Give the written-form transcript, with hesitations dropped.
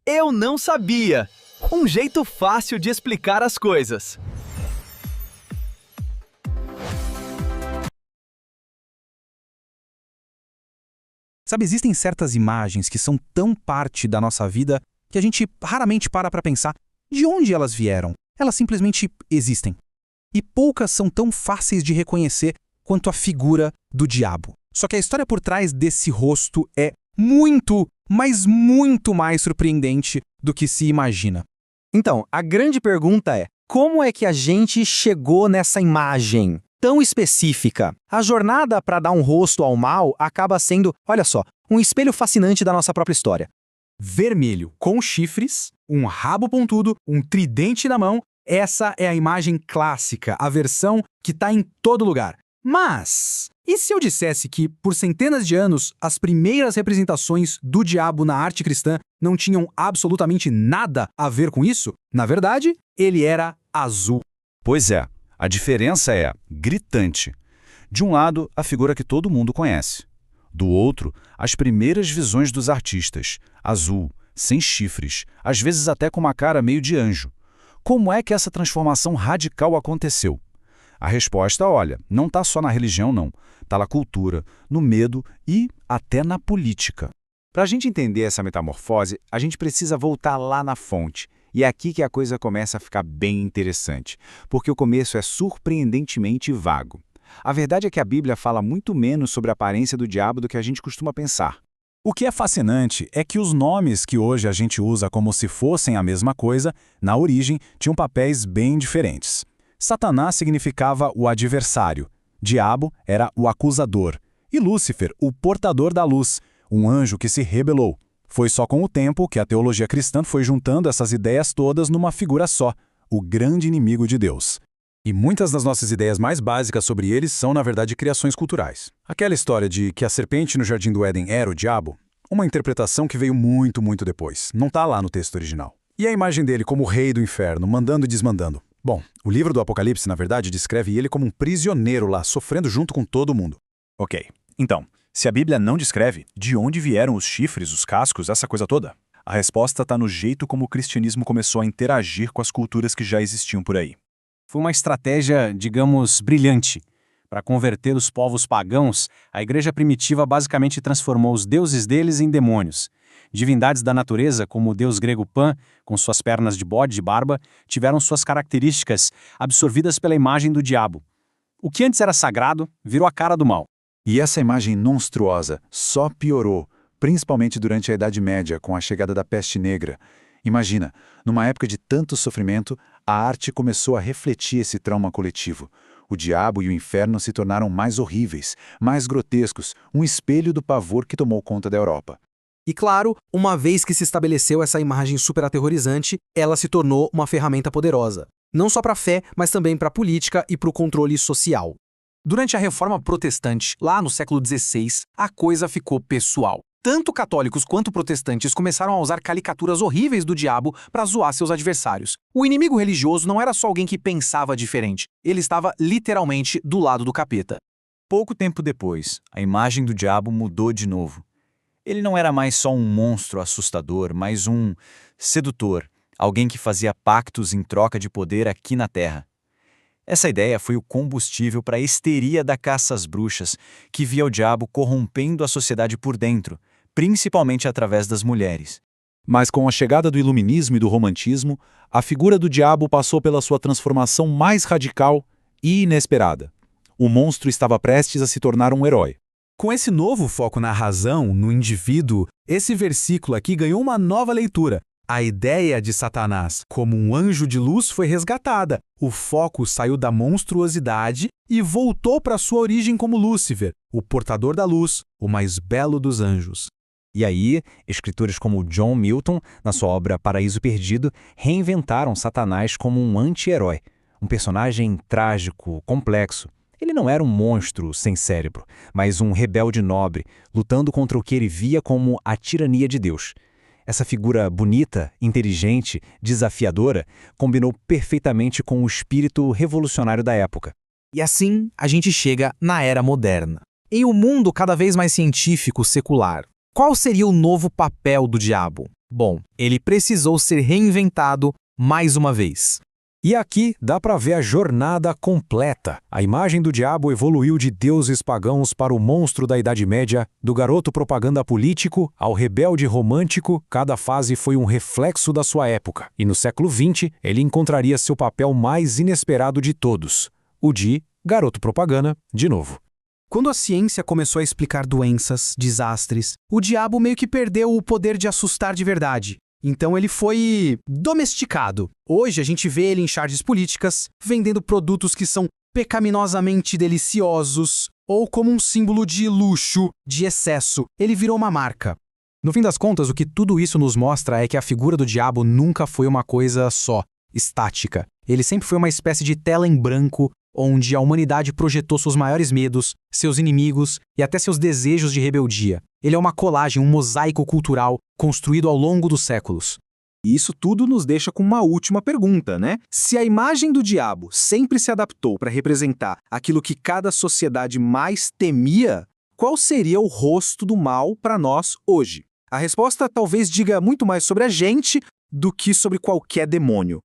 Eu não sabia! Um jeito fácil de explicar as coisas. Sabe, existem certas imagens que são tão parte da nossa vida que a gente raramente para pensar de onde elas vieram. Elas simplesmente existem. E poucas são tão fáceis de reconhecer quanto a figura do diabo. Só que a história por trás desse rosto é muito, mas muito mais surpreendente do que se imagina. Então, a grande pergunta é: como é que a gente chegou nessa imagem tão específica? A jornada para dar um rosto ao mal acaba sendo, olha só, um espelho fascinante da nossa própria história. Vermelho, com chifres, um rabo pontudo, um tridente na mão. Essa é a imagem clássica, a versão que está em todo lugar. Mas, e se eu dissesse que, por centenas de anos, as primeiras representações do diabo na arte cristã não tinham absolutamente nada a ver com isso? Na verdade, ele era azul. Pois é, a diferença é gritante. De um lado, a figura que todo mundo conhece. Do outro, as primeiras visões dos artistas, azul, sem chifres, às vezes até com uma cara meio de anjo. Como é que essa transformação radical aconteceu? A resposta, olha, não está só na religião, não. Está na cultura, no medo e até na política. Para a gente entender essa metamorfose, a gente precisa voltar lá na fonte. E é aqui que a coisa começa a ficar bem interessante, porque o começo é surpreendentemente vago. A verdade é que a Bíblia fala muito menos sobre a aparência do diabo do que a gente costuma pensar. O que é fascinante é que os nomes que hoje a gente usa como se fossem a mesma coisa, na origem, tinham papéis bem diferentes. Satanás significava o adversário, Diabo era o acusador, e Lúcifer, o portador da luz, um anjo que se rebelou. Foi só com o tempo que a teologia cristã foi juntando essas ideias todas numa figura só, o grande inimigo de Deus. E muitas das nossas ideias mais básicas sobre eles são, na verdade, criações culturais. Aquela história de que a serpente no Jardim do Éden era o diabo, uma interpretação que veio muito, muito depois. Não está lá no texto original. E a imagem dele como o rei do inferno, mandando e desmandando. Bom, o livro do Apocalipse, na verdade, descreve ele como um prisioneiro lá, sofrendo junto com todo mundo. Ok, então, se a Bíblia não descreve, de onde vieram os chifres, os cascos, essa coisa toda? A resposta está no jeito como o cristianismo começou a interagir com as culturas que já existiam por aí. Foi uma estratégia, digamos, brilhante. Para converter os povos pagãos, a igreja primitiva basicamente transformou os deuses deles em demônios. Divindades da natureza, como o deus grego Pan, com suas pernas de bode de barba, tiveram suas características absorvidas pela imagem do diabo. O que antes era sagrado, virou a cara do mal. E essa imagem monstruosa só piorou, principalmente durante a Idade Média, com a chegada da peste negra. Imagina, numa época de tanto sofrimento, a arte começou a refletir esse trauma coletivo. O diabo e o inferno se tornaram mais horríveis, mais grotescos, um espelho do pavor que tomou conta da Europa. E claro, uma vez que se estabeleceu essa imagem super aterrorizante, ela se tornou uma ferramenta poderosa. Não só para a fé, mas também para a política e para o controle social. Durante a Reforma Protestante, lá no século XVI, a coisa ficou pessoal. Tanto católicos quanto protestantes começaram a usar caricaturas horríveis do diabo para zoar seus adversários. O inimigo religioso não era só alguém que pensava diferente, ele estava literalmente do lado do capeta. Pouco tempo depois, a imagem do diabo mudou de novo. Ele não era mais só um monstro assustador, mas um sedutor, alguém que fazia pactos em troca de poder aqui na Terra. Essa ideia foi o combustível para a histeria da caça às bruxas, que via o diabo corrompendo a sociedade por dentro, principalmente através das mulheres. Mas com a chegada do iluminismo e do romantismo, a figura do diabo passou pela sua transformação mais radical e inesperada. O monstro estava prestes a se tornar um herói. Com esse novo foco na razão, no indivíduo, esse versículo aqui ganhou uma nova leitura. A ideia de Satanás como um anjo de luz foi resgatada. O foco saiu da monstruosidade e voltou para sua origem como Lúcifer, o portador da luz, o mais belo dos anjos. E aí, escritores como John Milton, na sua obra Paraíso Perdido, reinventaram Satanás como um anti-herói, um personagem trágico, complexo. Ele não era um monstro sem cérebro, mas um rebelde nobre, lutando contra o que ele via como a tirania de Deus. Essa figura bonita, inteligente, desafiadora, combinou perfeitamente com o espírito revolucionário da época. E assim, a gente chega na Era Moderna. Em um mundo cada vez mais científico, secular, qual seria o novo papel do diabo? Bom, ele precisou ser reinventado mais uma vez. E aqui dá para ver a jornada completa. A imagem do diabo evoluiu de deuses pagãos para o monstro da Idade Média, do garoto propaganda político ao rebelde romântico. Cada fase foi um reflexo da sua época. E no século XX, ele encontraria seu papel mais inesperado de todos, o de garoto propaganda de novo. Quando a ciência começou a explicar doenças, desastres, o diabo meio que perdeu o poder de assustar de verdade. Então ele foi domesticado. Hoje a gente vê ele em charges políticas, vendendo produtos que são pecaminosamente deliciosos, ou como um símbolo de luxo, de excesso. Ele virou uma marca. No fim das contas, o que tudo isso nos mostra é que a figura do diabo nunca foi uma coisa só, estática. Ele sempre foi uma espécie de tela em branco, onde a humanidade projetou seus maiores medos, seus inimigos e até seus desejos de rebeldia. Ele é uma colagem, um mosaico cultural construído ao longo dos séculos. E isso tudo nos deixa com uma última pergunta, né? Se a imagem do diabo sempre se adaptou para representar aquilo que cada sociedade mais temia, qual seria o rosto do mal para nós hoje? A resposta talvez diga muito mais sobre a gente do que sobre qualquer demônio.